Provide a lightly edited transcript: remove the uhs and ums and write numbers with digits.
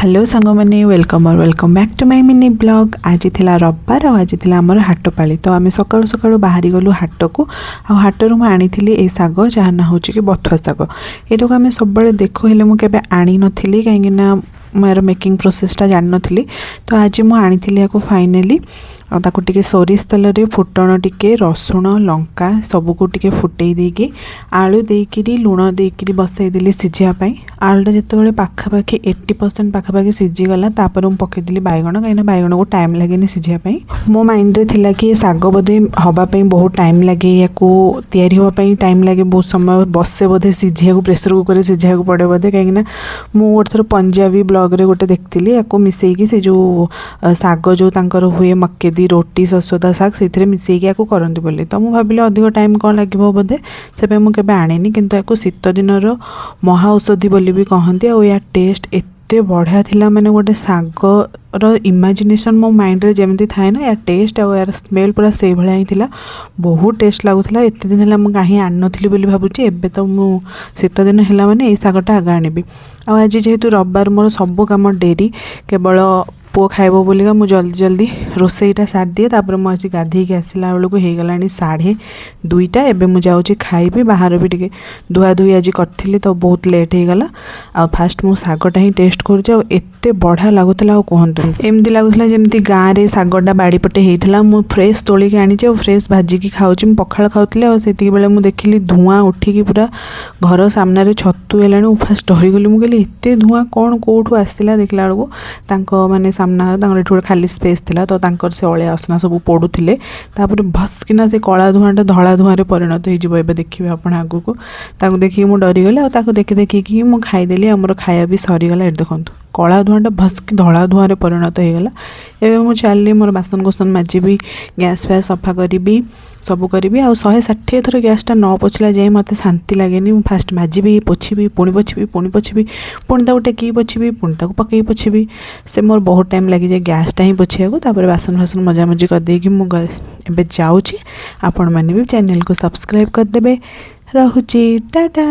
Hello सांग मैंने welcome और welcome back to my mini blog. आज थिला रविवार और आज थिला हमर हाट पाली। तो आम सकाळु सकाळु बाहरी गलु हाट को। हाटरू मु आनी ए साग जहाँ ना होची कि बथुआ साग। एटा को आम सब देखु हेले मु केबे आनी नथिली काहेकि ना मोर मेकिंग प्रोसेसटा जान नथिली। तो आज मु आनी या फाइनाली ताको टिके सोरिष तेल रे फुटण टिके रसुण लंका सबको टिके फुटई देकी आलू देकी लुण देकी बसई देली सिझापी। आलूटा जिते पाखापाखि 80% पाखापाखि सिझीगला तापर मुझे पकईदेली बैगण कहीं बैगण को टाइम लगे सिझापी। मो माइंड रे थिला कि साग बोधे हवापाई बहुत टाइम लगे या तैयारी होगापाई टाइम लगे बहुत समय बसे बोधे सिझा प्रेसर कुकर सिझा पड़े बोधे कहीं मुझे गोटे थर पंजाबी ब्लॉग रे गोटे देखती या मिसेकी से जो साग जो तांकर हुए मक्केदी रोटी ससोदा साग से मिसेकी या करती बोली। तो मुझे भाविली अधिक टाइम कौन लगे बोधे से मुझे आने किंतु या शीत दिन महाऔषधि बोली भी कहती। आ या टेस्ट एते बढ़िया थिला माने गोटे सागर इमेजिनेशन मो माइंड रे जेमती थाए ना या टेस्ट आ यार स्मेल पूरा से भलिया ही थिला। बहुत टेस्ट लगुला। एते दिन है मुझे कहीं आन नी बोली भावुची। एबे तो मु शीत दिन है मैंने ये सागटा आगे आनबी। आज जेहेतु रविवार मोर सब कम डेरी केवल पुओ खाइब बोलिका मुझे जल्दी जल्दी रोसईटा सार दिए। तापर मुझे गाधे आसला बेलू हो गला 2:30। एबे मुझे जाऊँगी खाइबी। बाहर भी टे धुआ धुई आज करी तो बहुत लेट हो गला। आ फास्ट मु सागटा ही टेस्ट करते बढ़िया लगुला। कहते एमती लगुला जमी गाँव में सागटा बाड़ी पटे होता मु फ्रेश तोलिक आनी फ्रेश भाजिकी खाऊँ। पखाड़ खाऊली से बेले मुझे देखिली धुआं उठिकी पूरा घर सामने छतु है। फास्ट डरीगली मुझे एत धुआं कौन कौटू आसला देखला बेलू माने सामना गोटे खाली स्पेस थिला। तो तांकर से अलिया असना सब पड़ुले भस्किना से कला धुआंटा धला धुआं परिणत हो देखिए आपण आगु को देखिए मुझे डरीगली। आखिर देखी देखिकी मुझे खाईदेली आमर खाया भी सरीगला। देखो कला धुआंटा भस्की धला धुआं परिणत होगला। एवं मुझे चलनी मोर बासन कुसन माजिबी गैस फैस सफा करी सब करी। आ 160 थर गैसटा न पोछला जाए मत शांति लगे। फास्ट माजिबी पोछी पुणी पोछी पुणी पोछी पुणी टेकी पोछी पुणी पकई पोछी से मोर बहुत टाइम लगे जाए गैसटा ही पोछा। बासन फासन मजामजी करदेकि मुझे जाऊँगी। आपण मैंने भी चैनल को सब्सक्राइब करदे। रहुची टाटा।